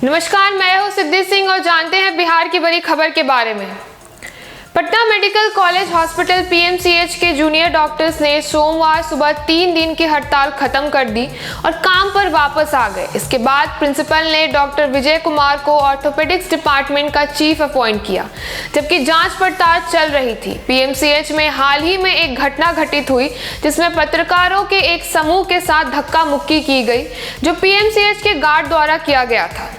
नमस्कार, मैं हूं सिद्धि सिंह और जानते हैं बिहार की बड़ी खबर के बारे में। Patna medical college hospital PMCH के जूनियर डॉक्टर्स ने सोमवार सुबह 3 दिन की हड़ताल खत्म कर दी और काम पर वापस आ गए। इसके बाद प्रिंसिपल ने डॉक्टर विजय कुमार को ऑर्थोपेडिक्स डिपार्टमेंट का चीफ अपॉइंट किया, जबकि जांच पड़ताल चल रही थी। पीएमसीएच में हाल ही में एक घटना घटित हुई जिसमें पत्रकारों के एक समूह के साथ धक्का मुक्की की गई, जो पीएमसीएच के गार्ड द्वारा किया गया था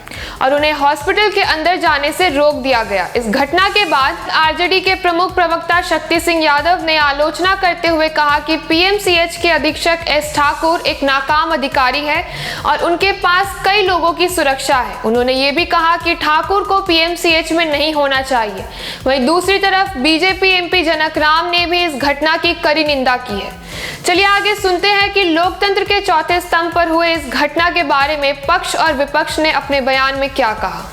और उन्हें हॉस्पिटल के अंदर जाने से रोक दिया गया। इस घटना के बाद आरजेडी के प्रमुख प्रवक्ता शक्ति सिंह यादव ने आलोचना करते हुए कहा कि पीएमसीएच के अधीक्षक एस ठाकुर एक नाकाम अधिकारी है और उनके पास कई लोगों की सुरक्षा है। उन्होंने ये भी कहा कि ठाकुर को पीएमसीएच में नहीं होना चाहिए। वहीं दूसरी तरफ बीजेपी एमपी जनक राम ने भी इस घटना की कड़ी निंदा की है। चलिए आगे सुनते हैं कि लोकतंत्र के चौथे स्तंभ पर हुए इस घटना के बारे में पक्ष और विपक्ष ने अपने बयान में क्या कहा।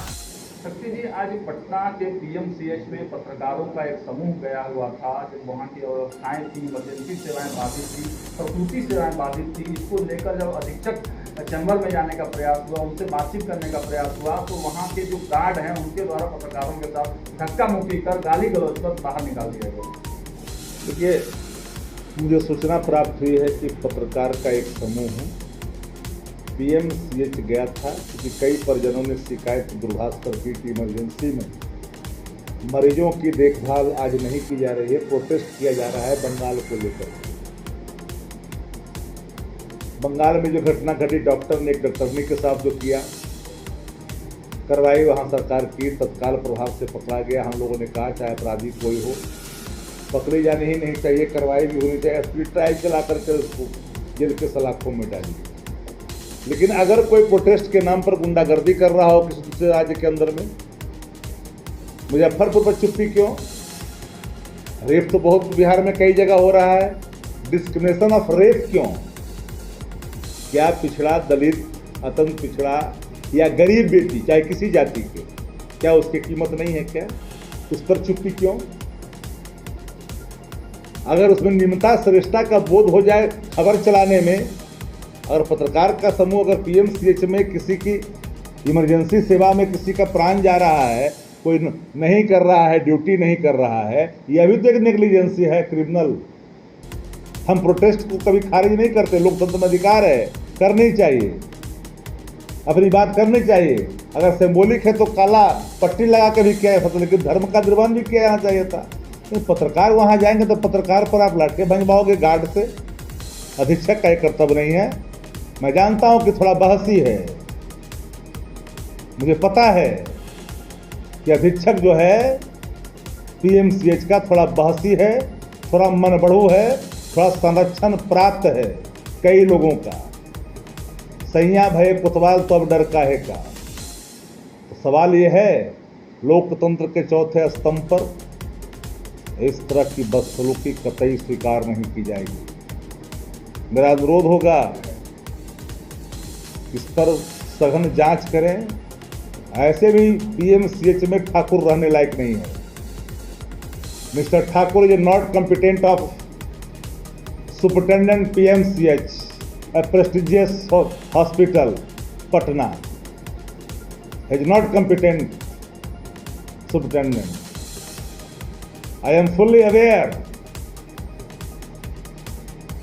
शक्ति जी, आज पटना के पीएमसीएच में पत्रकारों का एक समूह गया हुआ था। जब वहाँ की व्यवस्थाएं थी, इमरजेंसी सेवाएं बाधित थी, प्रसूति सेवाएं बाधित थी, इसको लेकर जब अधीक्षक चैम्बर में जाने का प्रयास हुआ, उनसे बातचीत करने का प्रयास हुआ, तो वहाँ के जो गार्ड हैं उनके द्वारा पत्रकारों के साथ धक्का मुक्की कर गाली गलौज कर बाहर निकाल दिया गया। देखिए, मुझे सूचना प्राप्त हुई है कि पत्रकार का एक समूह पीएमसीएच गया था क्योंकि कई परिजनों ने शिकायत दूरभाष पर की कि इमरजेंसी में मरीजों की देखभाल आज नहीं की जा रही है। प्रोटेस्ट किया जा रहा है बंगाल को लेकर। बंगाल में जो घटना घटी, डॉक्टर ने एक डॉक्टरनी के साथ जो किया, कार्रवाई वहाँ सरकार की तत्काल प्रभाव से पकड़ा गया। हम लोगों ने कहा चाहे अपराधी कोई हो, पकड़ी जानी ही नहीं चाहिए, कार्रवाई भी होनी चाहिए, स्पीड ट्रायल चला करके उसको जेल के सलाखों में डालिए। लेकिन अगर कोई प्रोटेस्ट के नाम पर गुंडागर्दी कर रहा हो किसी दूसरे राज्य के अंदर में, मुजफ्फरपुर पर चुप्पी क्यों? रेप तो बहुत बिहार में कई जगह हो रहा है, डिस्क्रिमिनेशन ऑफ रेप क्यों? क्या पिछड़ा, दलित, अत्यंत पिछड़ा या गरीब बेटी चाहे किसी जाति के, क्या उसकी कीमत नहीं है? क्या उस पर चुप्पी क्यों? अगर उसमें निम्नता श्रेष्ठता का बोध हो जाए खबर चलाने में, और पत्रकार का समूह अगर पीएमसीएच में किसी की इमरजेंसी सेवा में किसी का प्राण जा रहा है, कोई नहीं कर रहा है, ड्यूटी नहीं कर रहा है, यह भी तो एक नेग्लिजेंसी है, क्रिमिनल। हम प्रोटेस्ट को कभी खारिज नहीं करते, लोकतंत्र में अधिकार है, करनी चाहिए, अपनी बात करनी चाहिए। अगर सिंबॉलिक है तो काला पट्टी लगा के भी किया जा सकता, लेकिन धर्म का निर्वहन भी किया जाना चाहिए था। पत्रकार वहां जाएंगे तो पत्रकार पर आप लाठियां भंजवाओगे गार्ड से? अधीक्षक का एक कर्तव्य नहीं है? मैं जानता हूं कि थोड़ा बहसी है, मुझे पता है कि अधीक्षक जो है पीएमसीएच का थोड़ा बहसी है, थोड़ा मनबड़ू है, थोड़ा संरक्षण प्राप्त है कई लोगों का। सैया भय कोतवाल तो अब डर काहे का। तो सवाल ये है, लोकतंत्र के चौथे स्तंभ पर इस तरह की बदसलूकी कतई स्वीकार नहीं की जाएगी। मेरा अनुरोध होगा, इस पर सघन जांच करें। ऐसे भी पीएमसीएच में ठाकुर रहने लायक नहीं है। Mister Thakur is not competent of superintendent PMCH, a prestigious hospital, Patna. He is not competent superintendent. I am fully aware.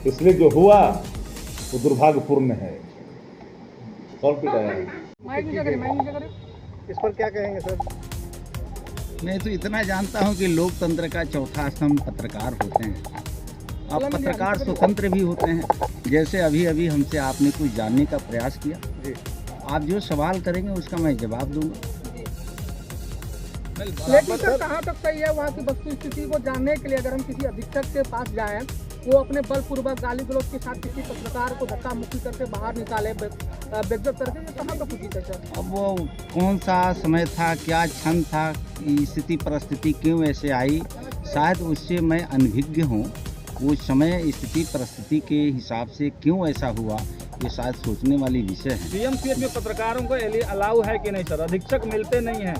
इसलिए जो हुआ वो दुर्भाग्यपूर्ण है। कौन पिटाया? इस पर क्या कहेंगे सर? मैं तो इतना जानता हूं कि लोकतंत्र का चौथा स्तंभ पत्रकार होते हैं। अब पत्रकार स्वतंत्र भी होते हैं। जैसे अभी अभी हमसे आपने कुछ जानने का प्रयास किया जी, आप जो सवाल करेंगे उसका मैं जवाब दूंगा। लेकिन सर कहाँ तक सही है वहाँ की वस्तुस्थिति को जानने के लिए अगर हम किसी अधीक्षक के पास जाएं, वो अपने बलपूर्वक गाली गलौज के साथ किसी पत्रकार को धक्का मुक्की करके बाहर निकाले, बेइज्जत करके, ये कहाँ तक उचित है सर? अब वो कौन सा समय था, क्या क्षण था, स्थिति परिस्थिति क्यों ऐसे आई, शायद उससे मैं अनभिज्ञ हूँ। वो समय स्थिति परिस्थिति के हिसाब से क्यों ऐसा हुआ, ये शायद सोचने वाली विषय है। पीएमसीएच में पत्रकारों को अलाउ है कि नहीं सर? अधीक्षक मिलते नहीं हैं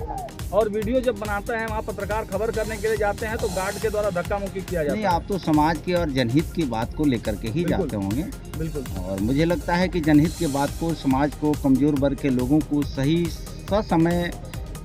और वीडियो जब बनाते हैं वहाँ पत्रकार खबर करने के लिए जाते हैं तो गार्ड के द्वारा धक्का मुक्की किया जाता है। नहीं, आप तो समाज के और जनहित की बात को लेकर के ही जाते होंगे। बिल्कुल। और मुझे लगता है कि जनहित के बात को, समाज को, कमजोर वर्ग के लोगों को सही ससमय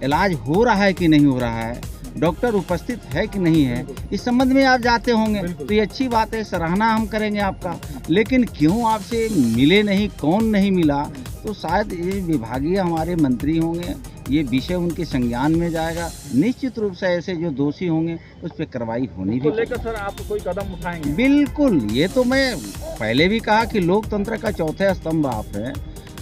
इलाज हो रहा है कि नहीं हो रहा है, डॉक्टर उपस्थित है कि नहीं है, इस संबंध में आप जाते होंगे तो ये अच्छी बात है, सराहना हम करेंगे आपका। लेकिन क्यों आपसे मिले नहीं, कौन नहीं मिला, तो शायद ये विभागीय हमारे मंत्री होंगे, ये विषय उनके संज्ञान में जाएगा। निश्चित रूप से ऐसे जो दोषी होंगे उस पर कार्रवाई होनी भी लेकर सर आप कोई कदम उठाएंगे? बिल्कुल, ये तो मैं पहले भी कहा कि लोकतंत्र का चौथा स्तंभ आप हैं,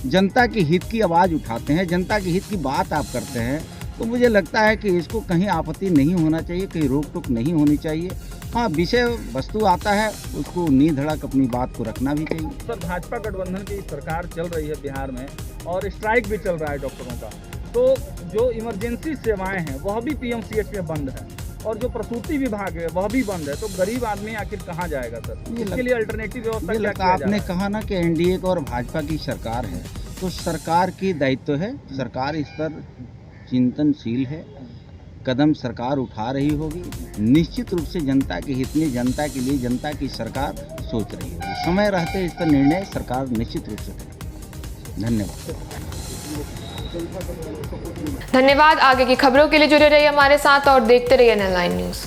जनता के हित की आवाज़ उठाते हैं, जनता के हित की बात आप करते हैं, तो मुझे लगता है कि इसको कहीं आपत्ति नहीं होना चाहिए, कहीं रोक टोक नहीं होनी चाहिए। हाँ, विषय वस्तु आता है उसको नींह धड़क अपनी बात को रखना भी चाहिए। सर भाजपा गठबंधन की सरकार चल रही है बिहार में और स्ट्राइक भी चल रहा है डॉक्टरों का, तो जो इमरजेंसी सेवाएं हैं वह भी पीएमसीएच में बंद है और जो प्रसूति विभाग है वह भी बंद है, तो गरीब आदमी आखिर कहाँ जाएगा सर? इसके लिए अल्टरनेटिव व्यवस्था क्या किया आपने कहा ना कि एनडीए और भाजपा की सरकार है, तो सरकार की दायित्व है, सरकार इस पर चिंतनशील है, कदम सरकार उठा रही होगी। निश्चित रूप से जनता के हित में, जनता के लिए जनता की सरकार सोच रही होगी। समय रहते इस पर निर्णय सरकार निश्चित रूप से करेगी। धन्यवाद। धन्यवाद। आगे की खबरों के लिए जुड़े रहिए हमारे साथ और देखते रहिए NL9 न्यूज़।